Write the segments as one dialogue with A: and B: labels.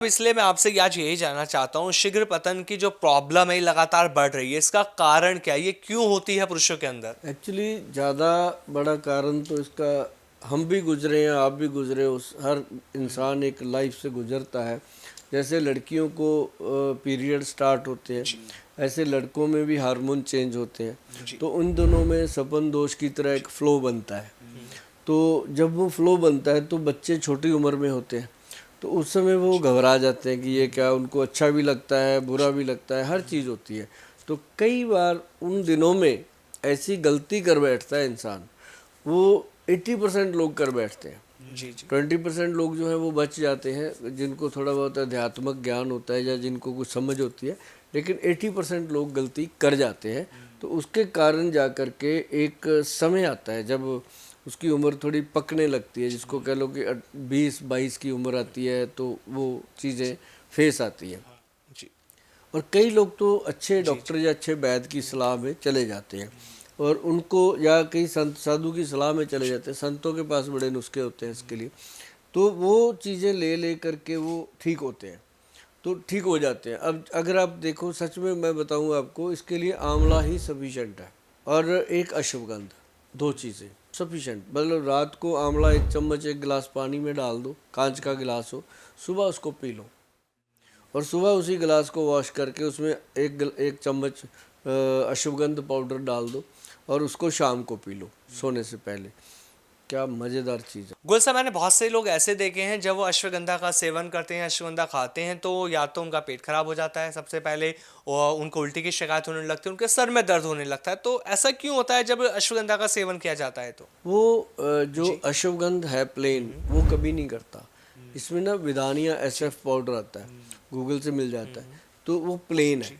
A: इसलिए मैं आपसे आज यही जानना चाहता हूँ, शीघ्र पतन की जो प्रॉब्लम है ये लगातार बढ़ रही है, इसका कारण क्या है? ये क्यों होती है पुरुषों के अंदर?
B: एक्चुअली ज़्यादा बड़ा कारण तो इसका हम भी गुजरे हैं, आप भी गुजरे, उस हर इंसान एक लाइफ से गुजरता है। जैसे लड़कियों को पीरियड स्टार्ट होते हैं,
A: जी।
B: ऐसे लड़कों में भी हार्मोन चेंज होते हैं।
A: जी।
B: तो उन दोनों में सपन दोष की तरह
A: जी।
B: एक फ़्लो बनता है।
A: हम्म।
B: तो जब वो फ़्लो बनता है तो बच्चे छोटी उम्र में होते हैं, तो उस समय वो घबरा जाते हैं कि ये क्या, उनको अच्छा भी लगता है, बुरा भी लगता है, हर चीज़ होती है। तो कई बार उन दिनों में ऐसी गलती कर बैठता है इंसान, वो 80% लोग कर बैठते हैं।
A: जी। जी।
B: 20% लोग जो हैं वो बच जाते हैं, जिनको थोड़ा बहुत अध्यात्मक ज्ञान होता है या जिनको कुछ समझ होती है, लेकिन 80% लोग गलती कर जाते हैं। तो उसके कारण जा कर के एक समय आता है जब उसकी उम्र थोड़ी पकने लगती है, जिसको कह लो कि 20-22 की उम्र आती है, तो वो चीज़ें फेस आती हैं।
A: जी।
B: और कई लोग तो अच्छे
A: जी।
B: डॉक्टर या अच्छे वैद्य की सलाह में चले जाते हैं, और उनको या कई संत साधु की सलाह में चले जाते हैं। संतों के पास बड़े नुस्खे होते हैं इसके लिए, तो वो चीज़ें ले ले करके वो ठीक होते हैं, तो ठीक हो जाते हैं। अब अगर आप देखो, सच में मैं बताऊं आपको, इसके लिए आंवला ही सफिशेंट है, और एक अश्वगंध, दो चीज़ें सफिशेंट। मतलब रात को आंवला 1 चम्मच 1 गिलास पानी में डाल दो, कांच का गिलास हो, सुबह उसको पी लो, और सुबह उसी गिलास को वॉश करके उसमें 1 चम्मच अश्वगंध पाउडर डाल दो, और उसको शाम को पी लो सोने से पहले। क्या मज़ेदार चीज़ है।
A: गुल साहब, मैंने बहुत से लोग ऐसे देखे हैं जब वो अश्वगंधा का सेवन करते हैं, अश्वगंधा खाते हैं, तो या तो उनका पेट खराब हो जाता है सबसे पहले, और उनको उल्टी की शिकायत होने लगती है, उनके सर में दर्द होने लगता है। तो ऐसा क्यों होता है जब अश्वगंधा का सेवन किया जाता है तो?
B: वो जो
A: जी।
B: अश्वगंध है प्लेन,
A: हम्म।
B: वो कभी नहीं करता। इसमें ना विदानिया
A: जी।
B: SF पाउडर आता है, गूगल से मिल जाता है,
A: हम्म।
B: तो वो प्लेन है,
A: जी।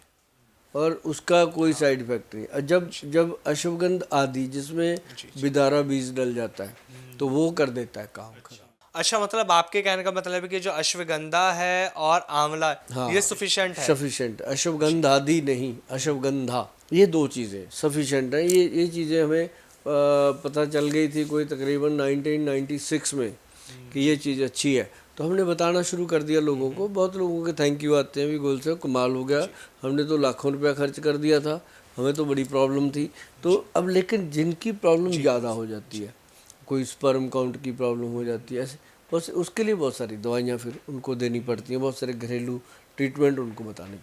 B: और उसका कोई
A: हाँ।
B: साइड इफेक्ट नहीं। और जब
A: जी।
B: जब अश्वगंध आदि, जिसमें
A: जी। जी।
B: बिदारा बीज डल जाता है, तो वो कर देता है काम खराब।
A: अच्छा, मतलब आपके कहने का मतलब है कि जो अश्वगंधा है और आंवला, ये
B: हाँ,
A: सफिशिएंट है?
B: सफिशेंट।
A: जी।
B: अश्वगंध आदि नहीं, अश्वगंधा, ये दो चीज़ें सफिशेंट हैं। ये चीज़ें हमें पता चल गई थी कोई तकरीबन 1996 में कि ये चीज़ अच्छी है, तो हमने बताना शुरू कर दिया लोगों को। बहुत लोगों के थैंक यू आते हैं भी, गोल से कमाल हो गया,
A: जी।
B: हमने तो लाखों रुपया खर्च कर दिया था, हमें तो बड़ी प्रॉब्लम थी। तो
A: जी।
B: अब लेकिन जिनकी प्रॉब्लम
A: जी।
B: ज़्यादा हो जाती है, कोई स्पर्म काउंट की प्रॉब्लम हो जाती है, ऐसे बस उसके लिए बहुत सारी दवाइयाँ फिर उनको देनी पड़ती हैं, बहुत सारे घरेलू ट्रीटमेंट उनको बताने